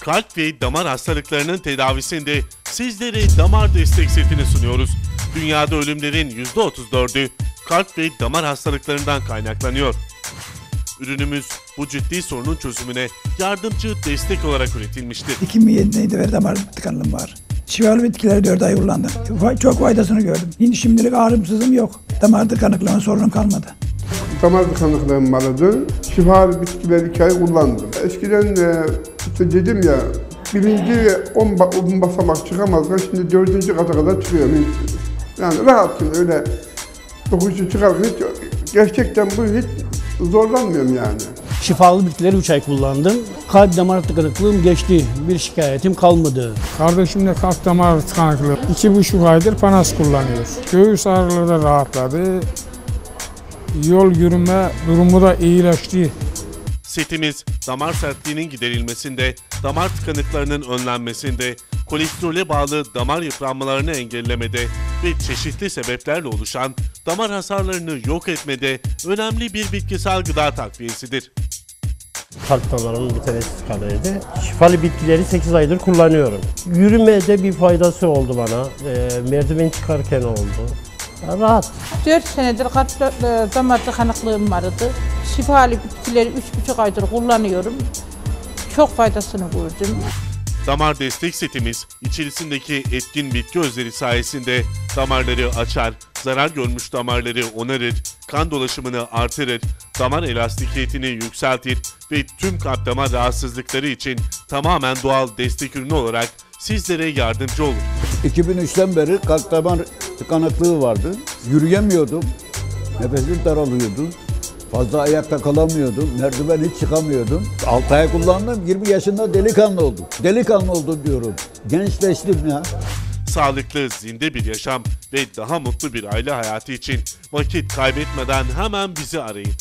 Kalp ve damar hastalıklarının tedavisinde sizlere damar destek setini sunuyoruz. Dünyada ölümlerin %34'ü kalp ve damar hastalıklarından kaynaklanıyor. Ürünümüz bu ciddi sorunun çözümüne yardımcı destek olarak üretilmiştir. 2007'de ve damar tıkanıklığım var. Şifalı bitkileri 4 ay kullandım. Çok faydasını gördüm. Şimdilik ağrımsızım yok. Damar tıkanıklığına sorunum kalmadı. Damar tıkanıklığım vardı. Şifalı bitkileri 2 ay kullandım. Eskiden işte dedim ya, birinci 10 basamak çıkamazken şimdi 4. kata kadar çıkıyorum. Yani rahatım, öyle 9'u çıkarken gerçekten bu hiç zorlanmıyorum yani. Şifalı bitkileri 3 ay kullandım. Kalp damar tıkanıklığım geçti. Bir şikayetim kalmadı. Kardeşim de kalp damar tıkanıklığı. 2,5 aydır Panas kullanıyor. Göğüs ağrıları da rahatladı. Yol yürüme durumu da iyileşti. Setimiz damar sertliğinin giderilmesinde, damar tıkanıklarının önlenmesinde, kolesterole bağlı damar yıpranmalarını engellemede ve çeşitli sebeplerle oluşan damar hasarlarını yok etmede önemli bir bitkisel gıda takviyesidir. Kalp damarımın bir tanesi tıkanıydı. Şifalı bitkileri 8 aydır kullanıyorum. Yürümede bir faydası oldu bana. Merdiven çıkarken oldu. Rahat. 4 senedir kalp damar tıkanıklığım vardı. Şifalı bitkileri 3,5 aydır kullanıyorum. Çok faydasını gördüm. Damar destek setimiz içerisindeki etkin bitki özleri sayesinde damarları açar, zarar görmüş damarları onarır, kan dolaşımını artırır, damar elastikiyetini yükseltir ve tüm kalp damar rahatsızlıkları için tamamen doğal destek ürünü olarak sizlere yardımcı olur. 2003'ten beri kalp damar tıkanıklığı vardı. Yürüyemiyordum, nefesim daralıyordu. Fazla ayakta kalamıyordum, merdiven hiç çıkamıyordum. 6 ay kullandım, 20 yaşında delikanlı oldum. Delikanlı oldum diyorum, gençleştim ya. Sağlıklı, zinde bir yaşam ve daha mutlu bir aile hayatı için vakit kaybetmeden hemen bizi arayın.